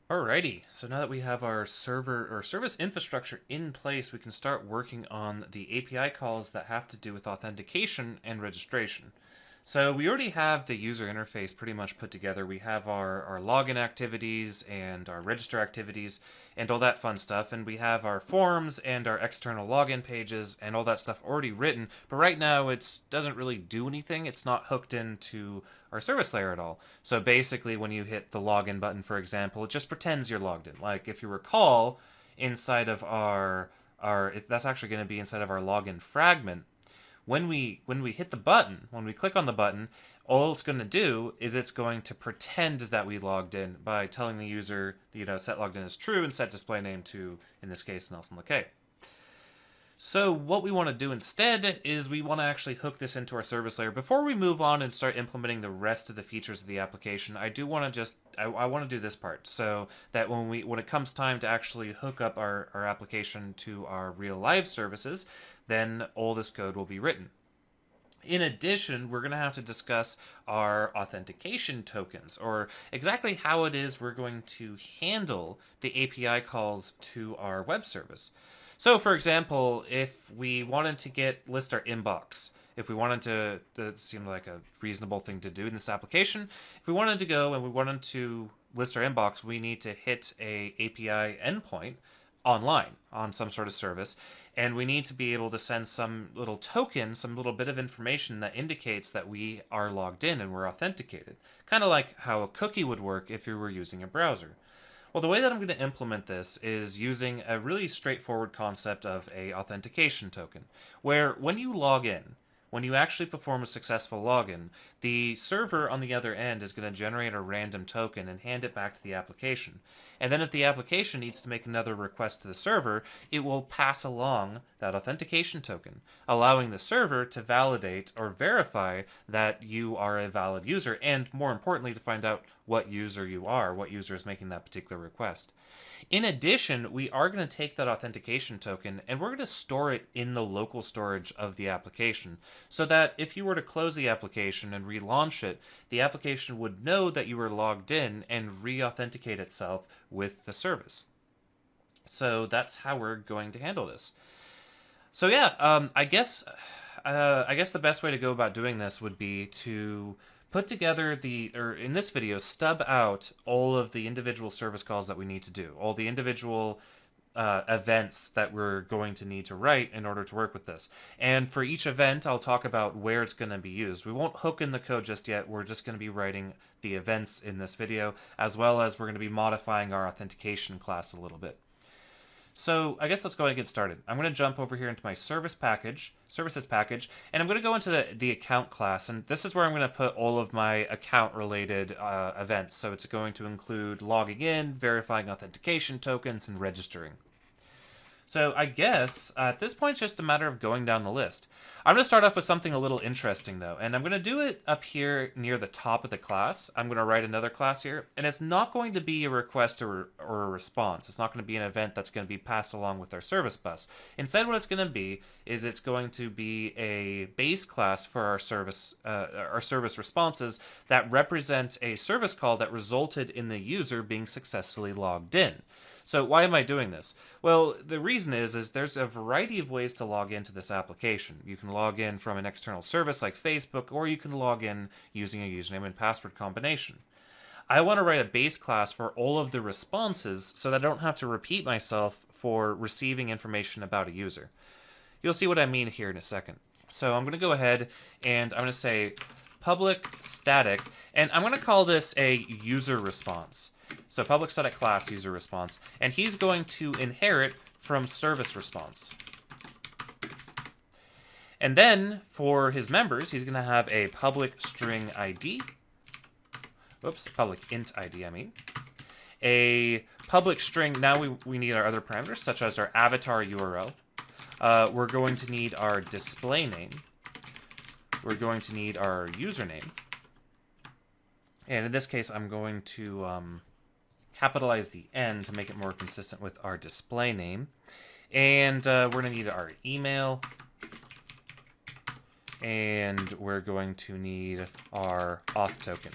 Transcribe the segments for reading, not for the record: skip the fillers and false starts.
Alrighty, so now that we have our server or service infrastructure in place, we can start working on the API calls that have to do with authentication and registration. So we already have the user interface pretty much put together. We have our login activities and our register activities and all that fun stuff. And we have our forms and our external login pages and all that stuff already written. But right now it doesn't really do anything. It's not hooked into our service layer at all. So basically when you hit the login button, for example, it just pretends you're logged in. Like if you recall, inside of our that's actually going to be inside of our login fragment. When we hit the button, when we click on the button, all it's going to do is it's going to pretend that we logged in by telling the user, set logged in as true and set display name to, in this case, Nelson LeKay. So what we want to do instead is we want to actually hook this into our service layer. Before we move on and start implementing the rest of the features of the application, I do want to I want to do this part so that when it comes time to actually hook up our application to our real live services, then all this code will be written. In addition, we're going to have to discuss our authentication tokens, or exactly how it is we're going to handle the API calls to our web service. So, for example, if we wanted to list our inbox, if we wanted to, that seemed like a reasonable thing to do in this application. If we wanted to go and we wanted to list our inbox, we need to hit a API endpoint online on some sort of service, and we need to be able to send some little token, some little bit of information that indicates that we are logged in and we're authenticated. Kind of like how a cookie would work if you were using a browser. Well, the way that I'm going to implement this is using a really straightforward concept of a authentication token, where when you log in, when you actually perform a successful login, the server on the other end is going to generate a random token and hand it back to the application. And then if the application needs to make another request to the server, it will pass along that authentication token, allowing the server to validate or verify that you are a valid user, and more importantly, to find out what user you are, what user is making that particular request. In addition, we are going to take that authentication token and we're going to store it in the local storage of the application so that if you were to close the application and relaunch it, the application would know that you were logged in and re-authenticate itself with the service. So that's how we're going to handle this. So yeah, I guess the best way to go about doing this would be to put together or in this video, stub out all of the individual service calls that we need to do, all the individual events that we're going to need to write in order to work with this. And for each event, I'll talk about where it's going to be used. We won't hook in the code just yet. We're just going to be writing the events in this video, as well as we're going to be modifying our authentication class a little bit. So I guess let's go ahead and get started. I'm going to jump over here into my services package, and I'm going to go into the account class, and this is where I'm going to put all of my account-related events. So it's going to include logging in, verifying authentication tokens, and registering. So I guess at this point it's just a matter of going down the list. I'm going to start off with something a little interesting though, and I'm going to do it up here near the top of the class. I'm going to write another class here, and it's not going to be a request or a response. It's not going to be an event that's going to be passed along with our service bus. Instead, what it's going to be is it's going to be a base class for our service responses that represent a service call that resulted in the user being successfully logged in. So why am I doing this? Well, the reason is there's a variety of ways to log into this application. You can log in from an external service like Facebook, or you can log in using a username and password combination. I want to write a base class for all of the responses so that I don't have to repeat myself for receiving information about a user. You'll see what I mean here in a second. So I'm going to go ahead and I'm going to say public static, and I'm going to call this a user response. So public static class user response, and he's going to inherit from service response. And then for his members, he's going to have a public string ID. Oops, public int ID, I mean. A public string, now we need our other parameters, such as our avatar URL. We're going to need our display name. We're going to need our username. And in this case, I'm going to capitalize the N to make it more consistent with our display name. And we're going to need our email. And we're going to need our auth token,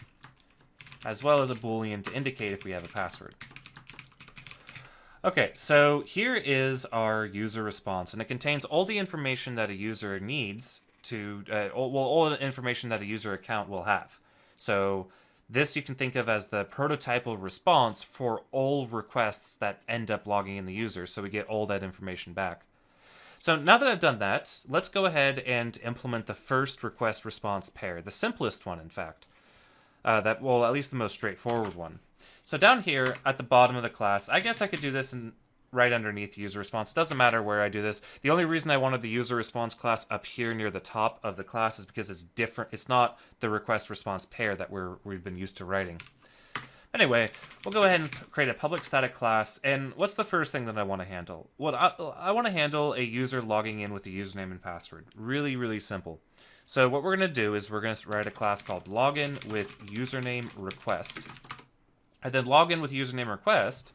as well as a Boolean to indicate if we have a password. Okay, so here is our user response, and it contains all the information that a user needs to, all the information that a user account will have. So this you can think of as the prototypal response for all requests that end up logging in the user, so we get all that information back. So now that I've done that, let's go ahead and implement the first request response pair, the simplest one, in fact. At least the most straightforward one. So down here at the bottom of the class, I guess I could do this right underneath user response. Doesn't matter where I do this. The only reason I wanted the user response class up here near the top of the class is because it's different. It's not the request response pair that we've been used to writing. Anyway, we'll go ahead and create a public static class. And what's the first thing that I want to handle? Well, I want to handle a user logging in with the username and password. Really, really simple. So what we're going to do is we're going to write a class called login with username request. And then login with username request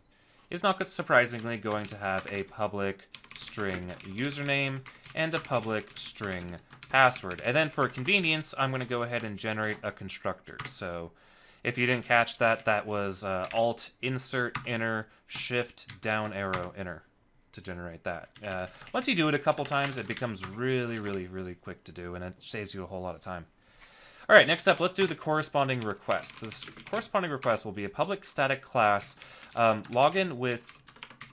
is not surprisingly going to have a public string username and a public string password. And then for convenience, I'm going to go ahead and generate a constructor. So if you didn't catch that, that was Alt insert inner shift down arrow inner to generate that. Once you do it a couple times, it becomes really, really, really quick to do, and it saves you a whole lot of time. All right, next up, let's do the corresponding request. So this corresponding request will be a public static class login with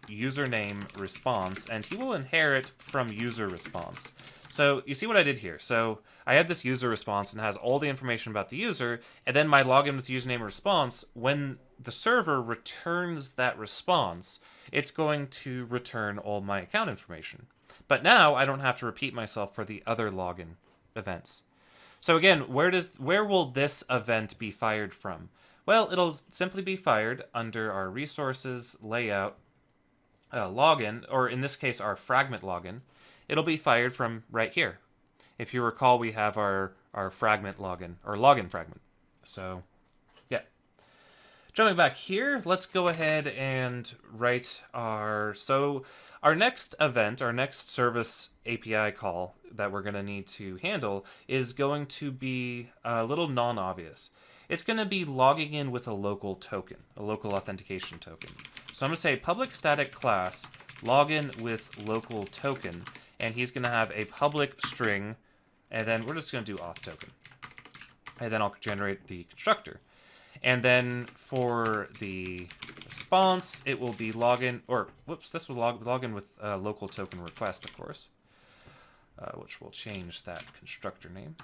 username response, and he will inherit from user response. So you see what I did here. So I have this user response and it has all the information about the user, and then my login with username response, when the server returns that response, it's going to return all my account information. But now I don't have to repeat myself for the other login events. So again, where will this event be fired from? Well, it'll simply be fired under our resources layout login, or in this case, our fragment login. It'll be fired from right here. If you recall, we have our fragment login, or login fragment. So, yeah. Jumping back here, let's go ahead and write our next event, our next service API call that we're going to need to handle is going to be a little non-obvious. It's going to be logging in with a local token, a local authentication token. So I'm going to say public static class login with local token, and he's going to have a public string, and then we're just going to do auth token. And then I'll generate the constructor. And then for the response, it will be login, this will login with local token request, of course, which will change that constructor name.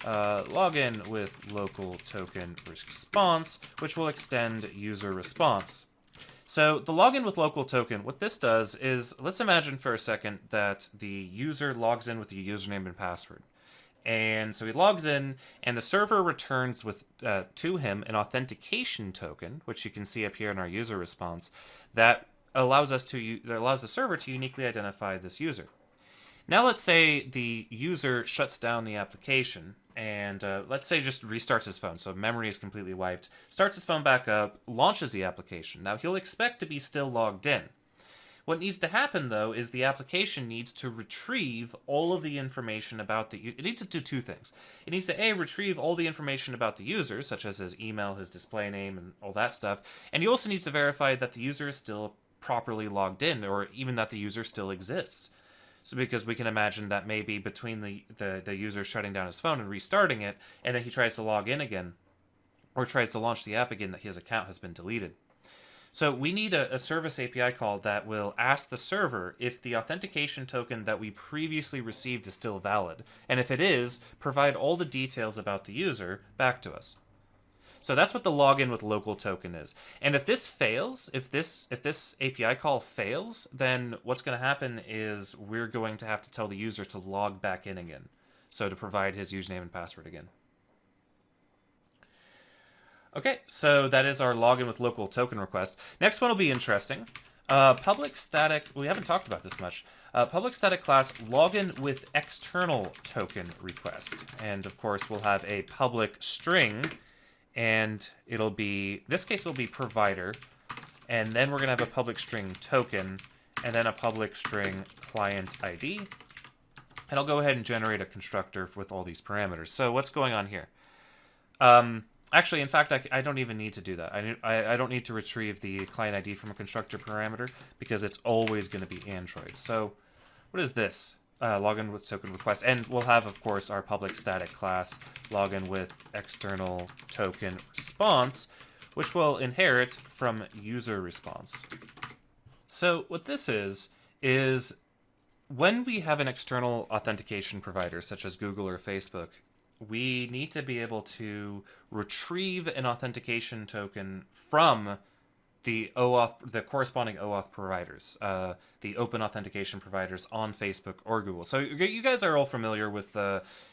Login with local token response, which will extend user response. So the login with local token, what this does is, let's imagine for a second that the user logs in with the username and password. And so he logs in, and the server returns to him an authentication token, which you can see up here in our user response, that allows the server to uniquely identify this user. Now let's say the user shuts down the application, and let's say just restarts his phone, so memory is completely wiped, starts his phone back up, launches the application. Now he'll expect to be still logged in. What needs to happen, though, is the application needs to retrieve all of the information about it needs to do two things. It needs to, A, retrieve all the information about the user, such as his email, his display name, and all that stuff. And he also needs to verify that the user is still properly logged in, or even that the user still exists. So because we can imagine that maybe between the user shutting down his phone and restarting it, and then he tries to log in again, or tries to launch the app again, that his account has been deleted. So we need a service API call that will ask the server if the authentication token that we previously received is still valid. And if it is, provide all the details about the user back to us. So that's what the login with local token is. And if this fails, if this API call fails, then what's going to happen is we're going to have to tell the user to log back in again. So to provide his username and password again. Okay, so that is our login with local token request. Next one will be interesting. Public static, we haven't talked about this much. Public static class login with external token request. And of course, we'll have a public string, and it'll be, in this case, it'll be provider. And then we're going to have a public string token, and then a public string client ID. And I'll go ahead and generate a constructor with all these parameters. So what's going on here? Actually, in fact, I don't even need to do that. I don't need to retrieve the client ID from a constructor parameter because it's always going to be Android. So what is this? Login with token request. And we'll have, of course, our public static class login with external token response, which will inherit from user response. So what this is when we have an external authentication provider, such as Google or Facebook, we need to be able to retrieve an authentication token from the the corresponding OAuth providers, the open authentication providers on Facebook or Google. So you guys are all familiar with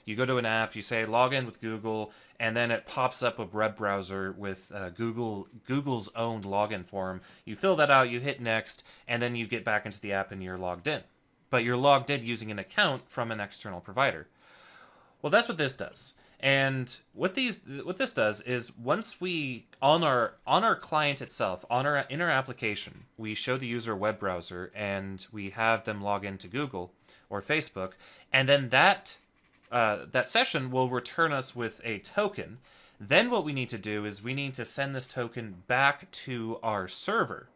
you go to an app, you say log in with Google, and then it pops up a web browser with Google's own login form. You fill that out, you hit next, and then you get back into the app and you're logged in. But you're logged in using an account from an external provider. Well, that's what this does. And what this does is once we on our client itself, in our application, we show the user a web browser and we have them log into Google or Facebook, and then that session will return us with a token. Then what we need to do is we need to send this token back to our server,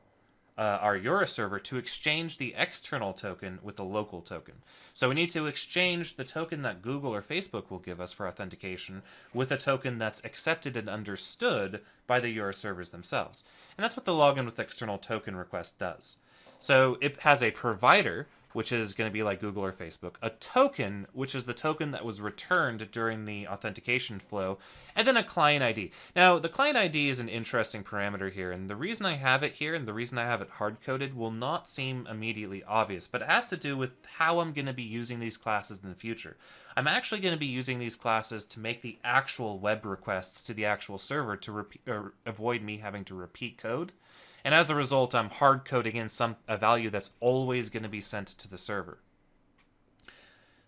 our Eura server, to exchange the external token with the local token. So we need to exchange the token that Google or Facebook will give us for authentication with a token that's accepted and understood by the Eura servers themselves. And that's what the login with external token request does. So it has a provider, which is going to be like Google or Facebook, a token, which is the token that was returned during the authentication flow, and then a client ID. Now, the client ID is an interesting parameter here, and the reason I have it here and the reason I have it hard-coded will not seem immediately obvious, but it has to do with how I'm going to be using these classes in the future. I'm actually going to be using these classes to make the actual web requests to the actual server to avoid me having to repeat code. And as a result, I'm hard coding in a value that's always going to be sent to the server.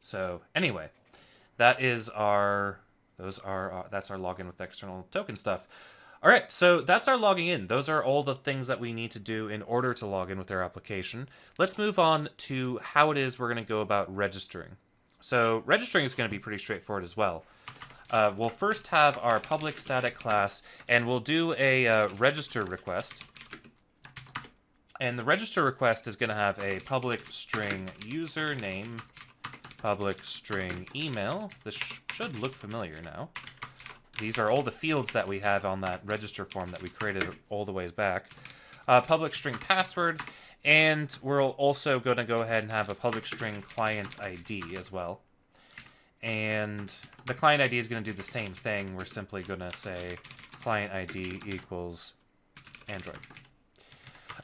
So anyway, that's our login with external token stuff. All right, so that's our logging in. Those are all the things that we need to do in order to log in with our application. Let's move on to how it is we're going to go about registering. So registering is going to be pretty straightforward as well. We'll first have our public static class, and we'll do a register request. And the register request is going to have a public string username, public string email. This should look familiar now. These are all the fields that we have on that register form that we created all the ways back. Public string password, and we're also going to go ahead and have a public string client ID as well. And the client ID is going to do the same thing. We're simply going to say client ID equals Android.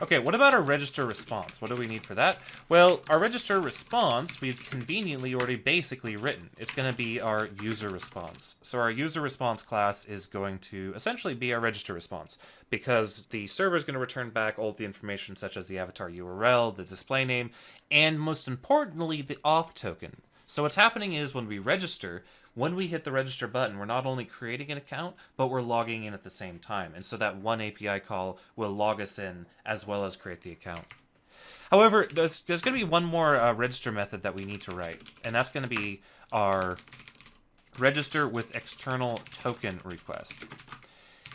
Okay, what about our register response? What do we need for that? Well, our register response, we've conveniently already basically written. It's going to be our user response. So our user response class is going to essentially be our register response, because the server is going to return back all the information such as the avatar URL, the display name, and most importantly, the auth token. So what's happening is when we register, when we hit the register button, we're not only creating an account, but we're logging in at the same time. And so that one API call will log us in as well as create the account. However, there's going to be one more register method that we need to write, and that's going to be our register with external token request.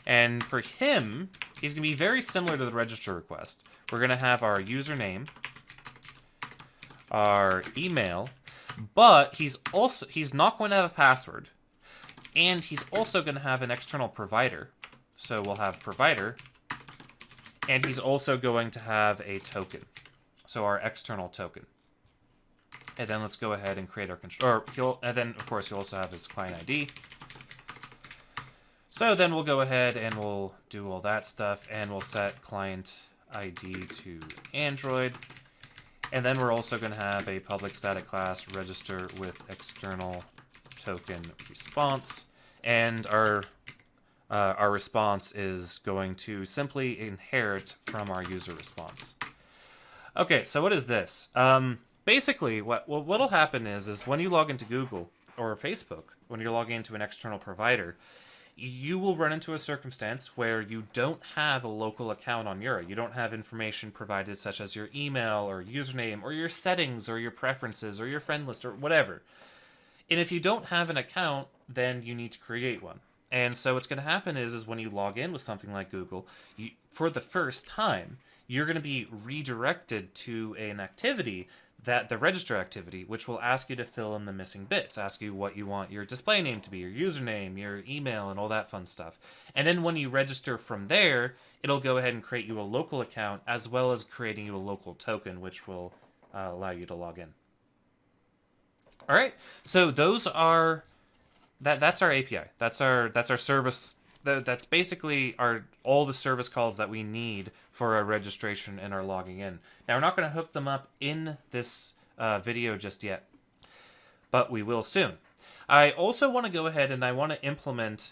And for him, he's going to be very similar to the register request. We're going to have our username, our email, but he's not going to have a password, and he's also going to have an external provider. So we'll have provider, and he's also going to have a token, so our external token. And then let's go ahead and create our and then of course he'll also have his client ID. So then we'll go ahead and we'll do all that stuff, and we'll set client ID to Android. And then we're also going to have a public static class register with external token response, and our response is going to simply inherit from our user response. Okay, so what is this? Basically, what'll happen is when you log into Google or Facebook, when you're logging into an external provider, you will run into a circumstance where you don't have a local account on Eura. You don't have information provided such as your email or username or your settings or your preferences or your friend list or whatever. And if you don't have an account, then you need to create one. And so what's going to happen is when you log in with something like Google, for the first time, you're going to be redirected to an activity, that the register activity, which will ask you to fill in the missing bits, ask you what you want your display name to be, your username, your email, and all that fun stuff. And then when you register from there, it'll go ahead and create you a local account, as well as creating you a local token, which will allow you to log in. All right, so those are that's our API. That's our service. That's basically all the service calls that we need for our registration and our logging in. Now, we're not going to hook them up in this video just yet, but we will soon. I also want to go ahead and I want to implement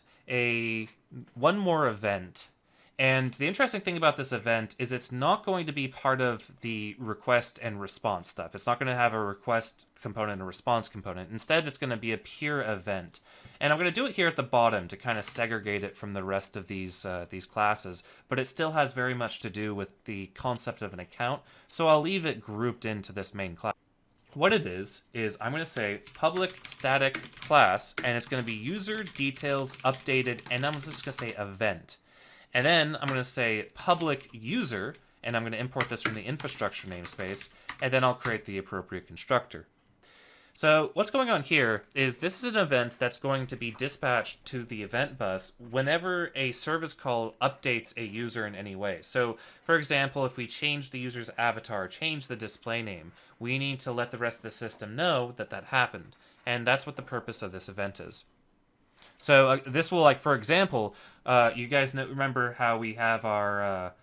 one more event. And the interesting thing about this event is it's not going to be part of the request and response stuff. It's not going to have a request component and a response component. Instead, it's going to be a pure event. And I'm going to do it here at the bottom to kind of segregate it from the rest of these classes, but it still has very much to do with the concept of an account, so I'll leave it grouped into this main class. What it is I'm going to say public static class, and it's going to be user details updated, and I'm just going to say event. And then I'm going to say public user, and I'm going to import this from the infrastructure namespace, and then I'll create the appropriate constructor. So what's going on here is this is an event that's going to be dispatched to the event bus whenever a service call updates a user in any way. So, for example, if we change the user's avatar, change the display name, we need to let the rest of the system know that that happened. And that's what the purpose of this event is. So this will, like, for example, you guys remember how we have our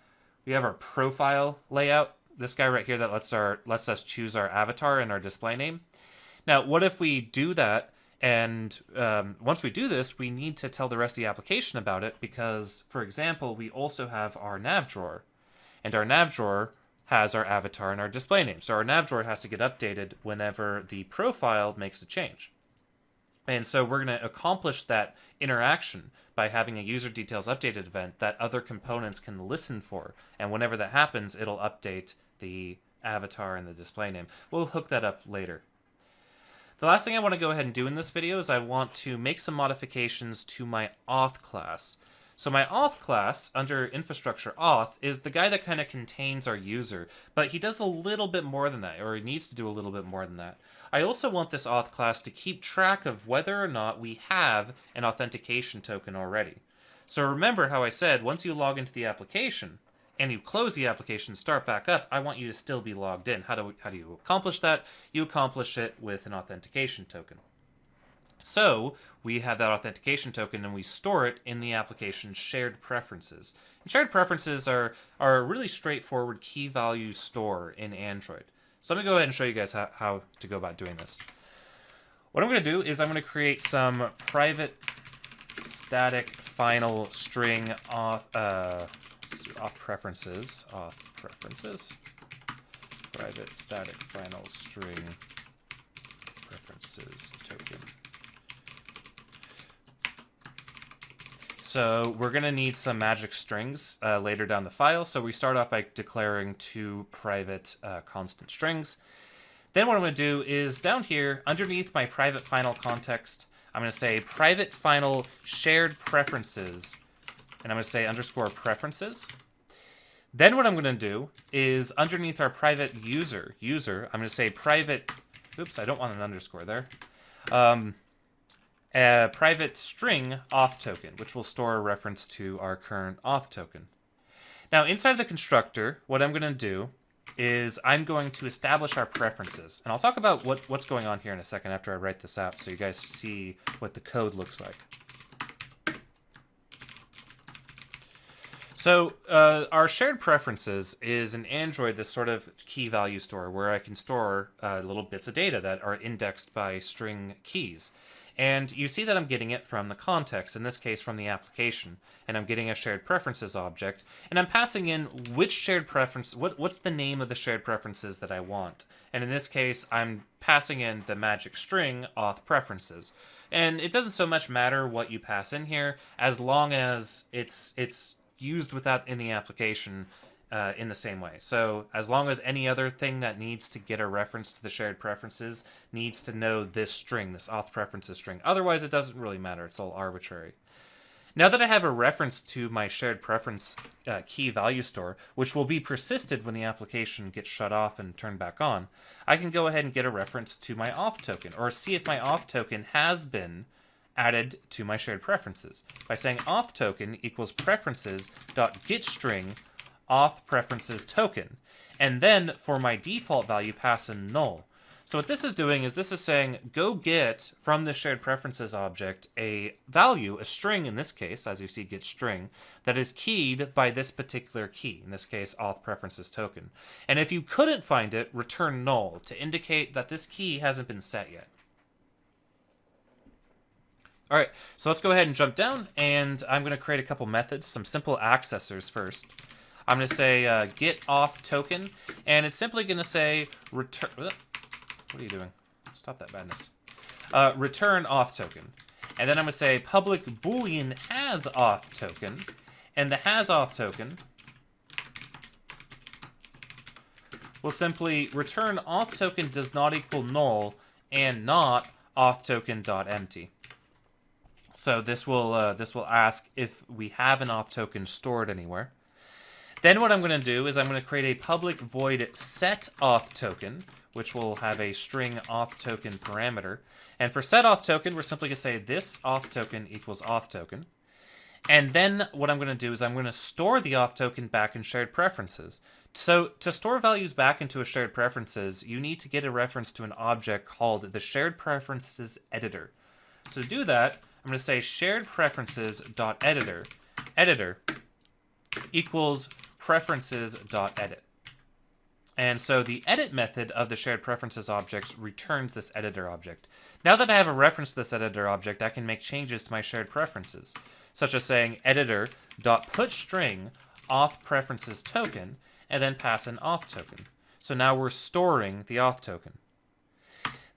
profile layout? This guy right here that lets us choose our avatar and our display name. Now, what if we do that, and once we do this, we need to tell the rest of the application about it because, for example, we also have our nav drawer, and our nav drawer has our avatar and our display name. So our nav drawer has to get updated whenever the profile makes a change. And so we're going to accomplish that interaction by having a user details updated event that other components can listen for. And whenever that happens, it'll update the avatar and the display name. We'll hook that up later. The last thing I want to go ahead and do in this video is I want to make some modifications to my auth class. So my auth class, under infrastructure auth, is the guy that kind of contains our user, but he does a little bit more than that, or he needs to do a little bit more than that. I also want this auth class to keep track of whether or not we have an authentication token already. So remember how I said once you log into the application, and you close the application, start back up, I want you to still be logged in. How do you accomplish that? You accomplish it with an authentication token. So we have that authentication token and we store it in the application's shared preferences. And shared preferences are a really straightforward key value store in Android. So let me go ahead and show you guys how to go about doing this. What I'm going to do is I'm going to create some private static final string auth preferences, private static final string preferences token. So we're going to need some magic strings later down the file. So we start off by declaring two private constant strings. Then what I'm going to do is down here, underneath my private final context, I'm going to say private final shared preferences, and I'm going to say underscore preferences. Then what I'm going to do is underneath our private user, I'm going to say private, oops, I don't want an underscore there, a private string auth token, which will store a reference to our current auth token. Now inside the constructor, what I'm going to do is I'm going to establish our preferences. And I'll talk about what's going on here in a second after I write this out so you guys see what the code looks like. So our shared preferences is in Android this sort of key value store where I can store little bits of data that are indexed by string keys. And you see that I'm getting it from the context, in this case from the application, and I'm getting a shared preferences object, and I'm passing in which shared preference, what's the name of the shared preferences that I want. And in this case, I'm passing in the magic string auth preferences. And it doesn't so much matter what you pass in here, as long as it's used with that in the application in the same way. So as long as any other thing that needs to get a reference to the shared preferences needs to know this string, this auth preferences string. Otherwise, it doesn't really matter. It's all arbitrary. Now that I have a reference to my shared preference key value store, which will be persisted when the application gets shut off and turned back on, I can go ahead and get a reference to my auth token, or see if my auth token has been added to my shared preferences by saying auth token equals preferences.getString auth preferences token, and then for my default value pass in null. So what this is doing is this is saying, go get from the shared preferences object a value, a string in this case, as you see get string, that is keyed by this particular key, in this case auth preferences token. And if you couldn't find it, return null to indicate that this key hasn't been set yet. All right, so let's go ahead and jump down, and I'm going to create a couple methods, some simple accessors first. I'm going to say get auth token, and it's simply going to say return. What are you doing? Stop that badness. Return auth token. And then I'm going to say public boolean has auth token. And the has auth token will simply return auth token does not equal null and not auth token.empty. So this will ask if we have an auth token stored anywhere. Then what I'm going to do is I'm going to create a public void set auth token, which will have a string auth token parameter. And for set auth token, we're simply going to say this auth token equals auth token. And then what I'm going to do is I'm going to store the auth token back in shared preferences. So to store values back into a shared preferences, you need to get a reference to an object called the shared preferences editor. So to do that, I'm going to say shared preferences.editor, editor equals preferences.edit. And so the edit method of the shared preferences object returns this editor object. Now that I have a reference to this editor object, I can make changes to my shared preferences, such as saying editor.putString auth preferences token, and then pass an auth token. So now we're storing the auth token.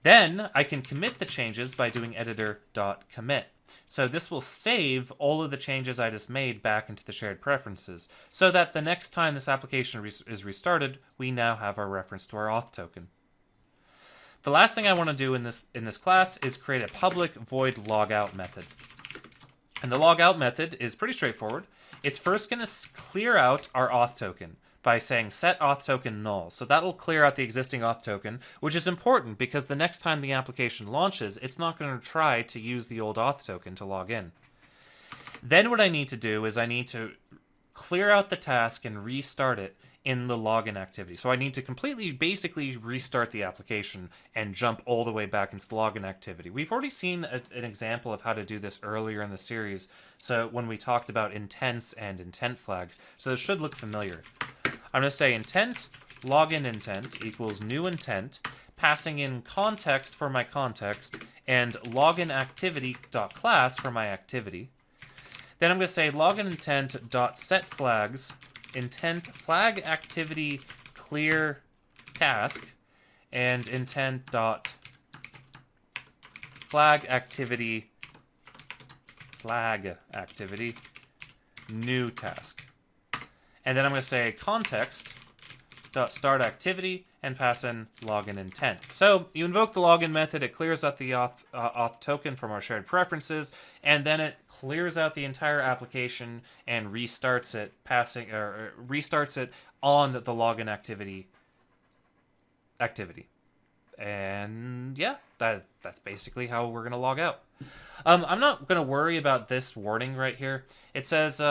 Then I can commit the changes by doing editor.commit. So this will save all of the changes I just made back into the shared preferences, so that the next time this application is restarted, we now have our reference to our auth token. The last thing I want to do in this class is create a public void logout method. And the logout method is pretty straightforward. It's first going to clear out our auth token by saying set auth token null. So that'll clear out the existing auth token, which is important because the next time the application launches, it's not going to try to use the old auth token to log in. Then what I need to do is I need to clear out the task and restart it in the login activity. So I need to completely, basically restart the application and jump all the way back into the login activity. We've already seen an example of how to do this earlier in the series, so when we talked about intents and intent flags, so this should look familiar. I'm going to say intent, login intent equals new intent, passing in context for my context, and login activity.class for my activity. Then I'm going to say login intent dot set flags intent flag activity clear task, and intent dot flag activity new task. And then I'm going to say context.start activity and pass in login intent. So you invoke the login method, it clears out the auth token from our shared preferences, and then it clears out the entire application and restarts it, restarts it on the login activity. And yeah, that's basically how we're going to log out. I'm not going to worry about this warning right here. It says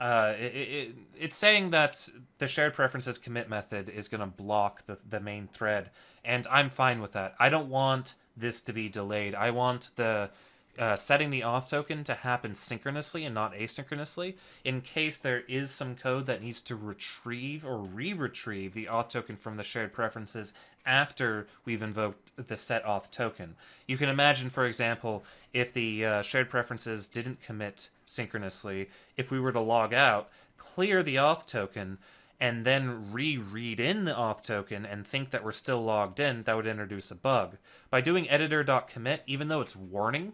it's saying that the shared preferences commit method is going to block the main thread, and I'm fine with that. I don't want this to be delayed. I want the setting the auth token to happen synchronously and not asynchronously, in case there is some code that needs to retrieve or re-retrieve the auth token from the shared preferences after we've invoked the set auth token. You can imagine, for example, if the shared preferences didn't commit synchronously, if we were to log out, clear the auth token, and then read in the auth token and think that we're still logged in, that would introduce a bug. By doing editor.commit, even though it's warning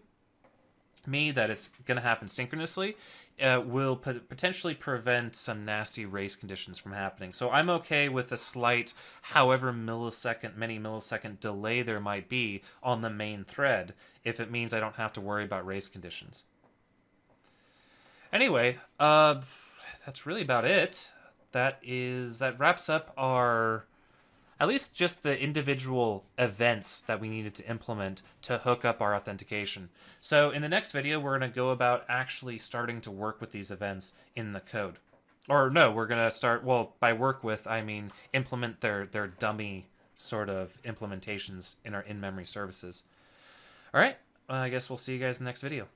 me that it's going to happen synchronously, will potentially prevent some nasty race conditions from happening. So I'm okay with a slight, however many millisecond delay there might be on the main thread, if it means I don't have to worry about race conditions. Anyway, that's really about it. That wraps up our, at least just the individual events that we needed to implement to hook up our authentication. So in the next video, we're going to go about actually starting to work with these events in the code. Or no, we're going to start, well, by work with, I mean implement their dummy sort of implementations in our in-memory services. All right, I guess we'll see you guys in the next video.